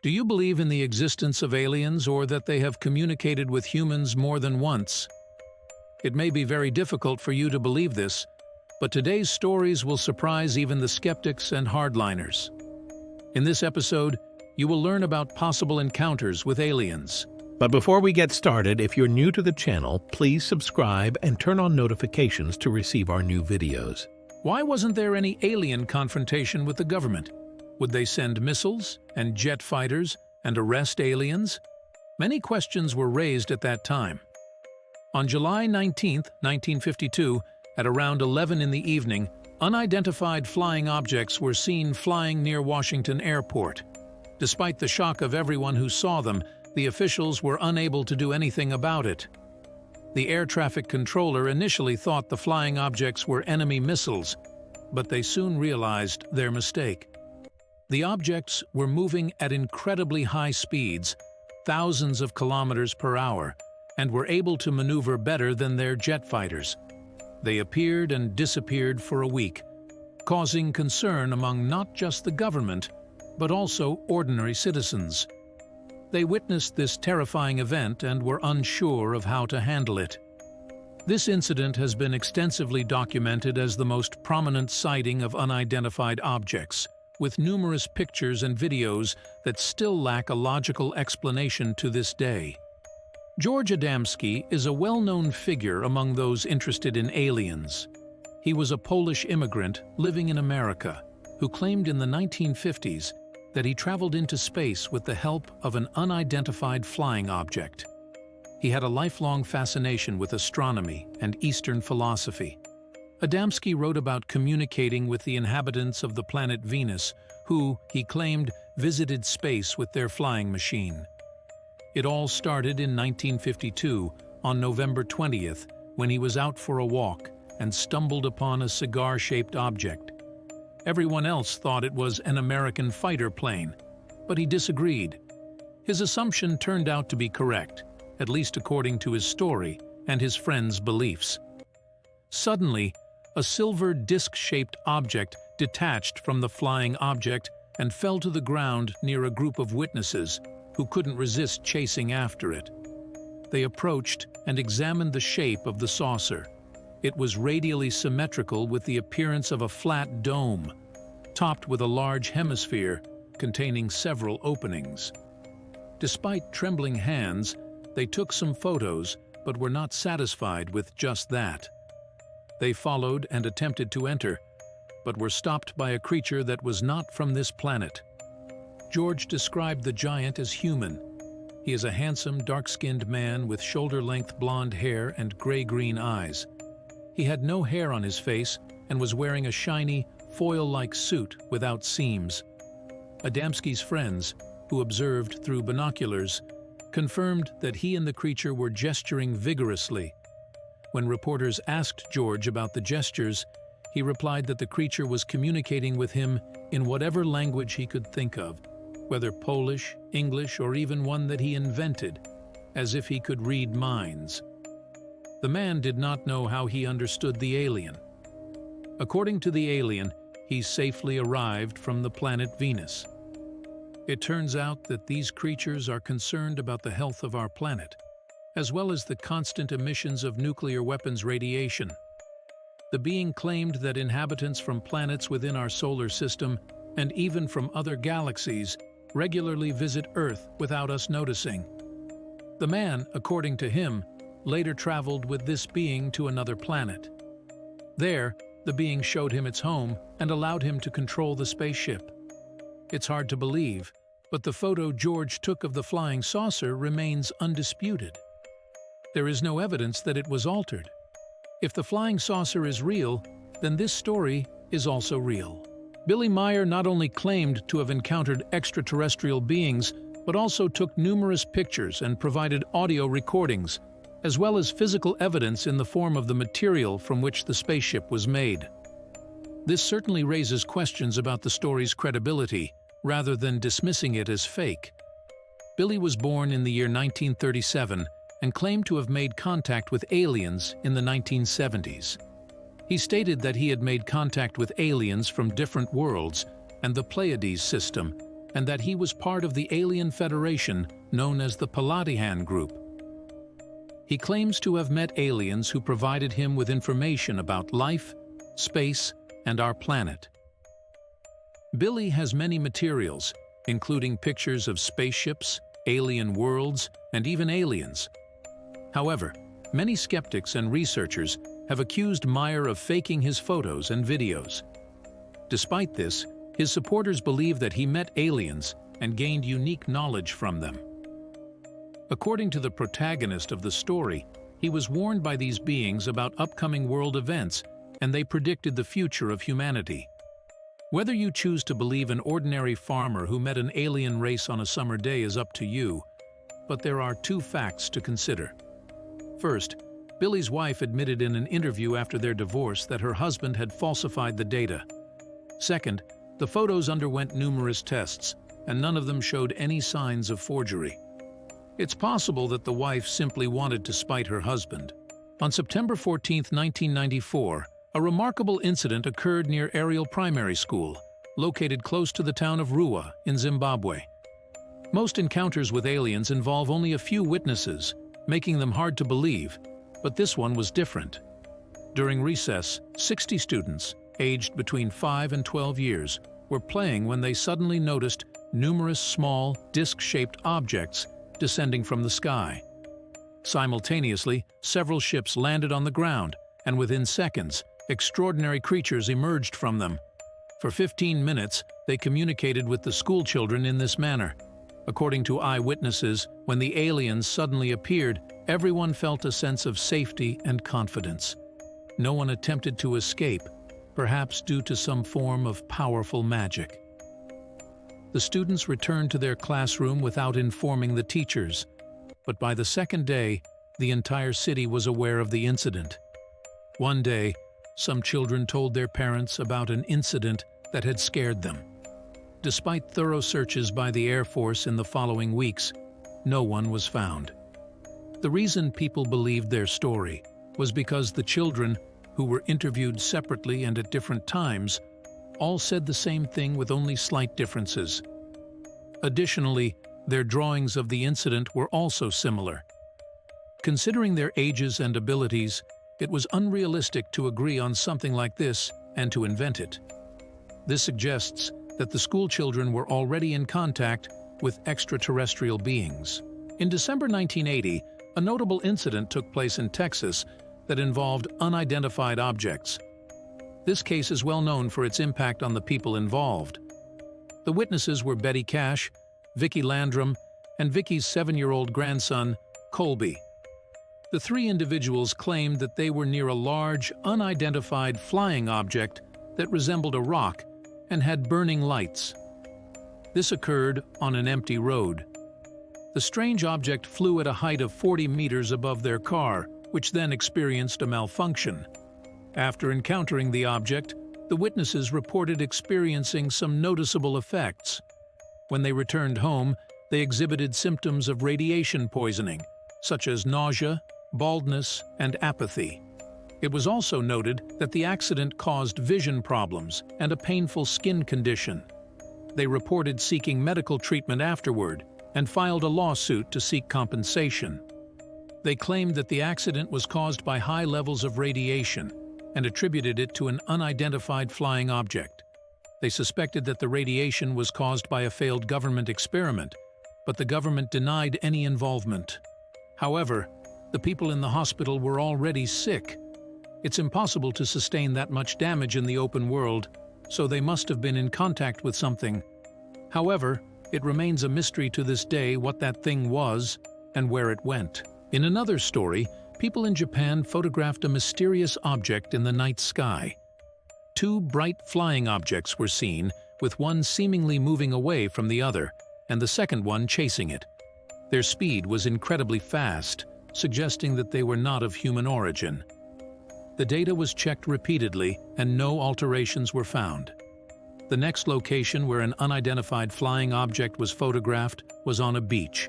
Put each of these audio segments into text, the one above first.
Do you believe in the existence of aliens or that they have communicated with humans more than once? It may be very difficult for you to believe this, but today's stories will surprise even the skeptics and hardliners. In this episode, you will learn about possible encounters with aliens. But before we get started, if you're new to the channel, please subscribe and turn on notifications to receive our new videos. Why wasn't there any alien confrontation with the government? Would they send missiles and jet fighters and arrest aliens? Many questions were raised at that time. On July 19, 1952, at around 11 in the evening, unidentified flying objects were seen flying near Washington Airport. Despite the shock of everyone who saw them, the officials were unable to do anything about it. The air traffic controller initially thought the flying objects were enemy missiles, but they soon realized their mistake. The objects were moving at incredibly high speeds, thousands of kilometers per hour, and were able to maneuver better than their jet fighters. They appeared and disappeared for a week, causing concern among not just the government, but also ordinary citizens. They witnessed this terrifying event and were unsure of how to handle it. This incident has been extensively documented as the most prominent sighting of unidentified objects, with numerous pictures and videos that still lack a logical explanation to this day. George Adamski is a well-known figure among those interested in aliens. He was a Polish immigrant living in America who claimed in the 1950s that he traveled into space with the help of an unidentified flying object. He had a lifelong fascination with astronomy and Eastern philosophy. Adamski wrote about communicating with the inhabitants of the planet Venus, who, he claimed, visited space with their flying machine. It all started in 1952, on November 20th, when he was out for a walk and stumbled upon a cigar-shaped object. Everyone else thought it was an American fighter plane, but he disagreed. His assumption turned out to be correct, at least according to his story and his friends' beliefs. Suddenly, a silver disc-shaped object detached from the flying object and fell to the ground near a group of witnesses who couldn't resist chasing after it. They approached and examined the shape of the saucer. It was radially symmetrical with the appearance of a flat dome, topped with a large hemisphere containing several openings. Despite trembling hands, they took some photos but were not satisfied with just that. They followed and attempted to enter, but were stopped by a creature that was not from this planet. George described the giant as human. He is a handsome, dark-skinned man with shoulder-length blonde hair and gray-green eyes. He had no hair on his face and was wearing a shiny, foil-like suit without seams. Adamski's friends, who observed through binoculars, confirmed that he and the creature were gesturing vigorously. When reporters asked George about the gestures, he replied that the creature was communicating with him in whatever language he could think of, whether Polish, English, or even one that he invented, as if he could read minds. The man did not know how he understood the alien. According to the alien, he safely arrived from the planet Venus. It turns out that these creatures are concerned about the health of our planet, as well as the constant emissions of nuclear weapons radiation. The being claimed that inhabitants from planets within our solar system, and even from other galaxies, regularly visit Earth without us noticing. The man, according to him, later traveled with this being to another planet. There, the being showed him its home and allowed him to control the spaceship. It's hard to believe, but the photo George took of the flying saucer remains undisputed. There is no evidence that it was altered. If the flying saucer is real, then this story is also real. Billy Meier not only claimed to have encountered extraterrestrial beings, but also took numerous pictures and provided audio recordings, as well as physical evidence in the form of the material from which the spaceship was made. This certainly raises questions about the story's credibility, rather than dismissing it as fake. Billy was born in the year 1937 and claimed to have made contact with aliens in the 1970s. He stated that he had made contact with aliens from different worlds and the Pleiades system, and that he was part of the alien federation known as the Paladihan Group. He claims to have met aliens who provided him with information about life, space, and our planet. Billy has many materials, including pictures of spaceships, alien worlds, and even aliens. However, many skeptics and researchers have accused Meyer of faking his photos and videos. Despite this, his supporters believe that he met aliens and gained unique knowledge from them. According to the protagonist of the story, he was warned by these beings about upcoming world events, and they predicted the future of humanity. Whether you choose to believe an ordinary farmer who met an alien race on a summer day is up to you, but there are two facts to consider. First, Billy's wife admitted in an interview after their divorce that her husband had falsified the data. Second, the photos underwent numerous tests, and none of them showed any signs of forgery. It's possible that the wife simply wanted to spite her husband. On September 14, 1994, a remarkable incident occurred near Ariel Primary School, located close to the town of Rua in Zimbabwe. Most encounters with aliens involve only a few witnesses, making them hard to believe, but this one was different. During recess, 60 students, aged between 5 and 12 years, were playing when they suddenly noticed numerous small, disc-shaped objects descending from the sky. Simultaneously, several ships landed on the ground, and within seconds, extraordinary creatures emerged from them. For 15 minutes, they communicated with the schoolchildren in this manner. According to eyewitnesses, when the aliens suddenly appeared, everyone felt a sense of safety and confidence. No one attempted to escape, perhaps due to some form of powerful magic. The students returned to their classroom without informing the teachers, but by the second day, the entire city was aware of the incident. One day, some children told their parents about an incident that had scared them. Despite thorough searches by the Air Force in the following weeks, no one was found. The reason people believed their story was because the children, who were interviewed separately and at different times, all said the same thing with only slight differences. Additionally, their drawings of the incident were also similar. Considering their ages and abilities, it was unrealistic to agree on something like this and to invent it. This suggests that the schoolchildren were already in contact with extraterrestrial beings. In December 1980, a notable incident took place in Texas that involved unidentified objects. This case is well known for its impact on the people involved. The witnesses were Betty Cash, Vicki Landrum, and Vicki's 7-year-old grandson, Colby. The three individuals claimed that they were near a large, unidentified flying object that resembled a rock and had burning lights. This occurred on an empty road. The strange object flew at a height of 40 meters above their car, which then experienced a malfunction. After encountering the object, the witnesses reported experiencing some noticeable effects. When they returned home, they exhibited symptoms of radiation poisoning, such as nausea, baldness, and apathy. It was also noted that the accident caused vision problems and a painful skin condition. They reported seeking medical treatment afterward and filed a lawsuit to seek compensation. They claimed that the accident was caused by high levels of radiation and attributed it to an unidentified flying object. They suspected that the radiation was caused by a failed government experiment, but the government denied any involvement. However, the people in the hospital were already sick. It's impossible to sustain that much damage in the open world, so they must have been in contact with something. However, it remains a mystery to this day what that thing was and where it went. In another story, people in Japan photographed a mysterious object in the night sky. Two bright flying objects were seen, with one seemingly moving away from the other, and the second one chasing it. Their speed was incredibly fast, suggesting that they were not of human origin. The data was checked repeatedly, and no alterations were found. The next location where an unidentified flying object was photographed was on a beach,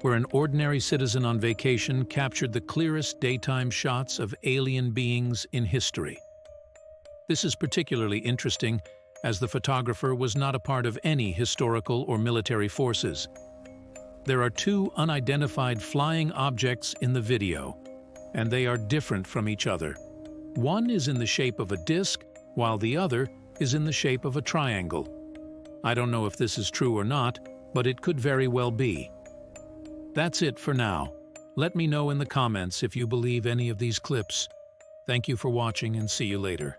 where an ordinary citizen on vacation captured the clearest daytime shots of alien beings in history. This is particularly interesting as the photographer was not a part of any historical or military forces. There are two unidentified flying objects in the video, and they are different from each other. One is in the shape of a disc, while the other is in the shape of a triangle. I don't know if this is true or not, but it could very well be. That's it for now. Let me know in the comments if you believe any of these clips. Thank you for watching and see you later.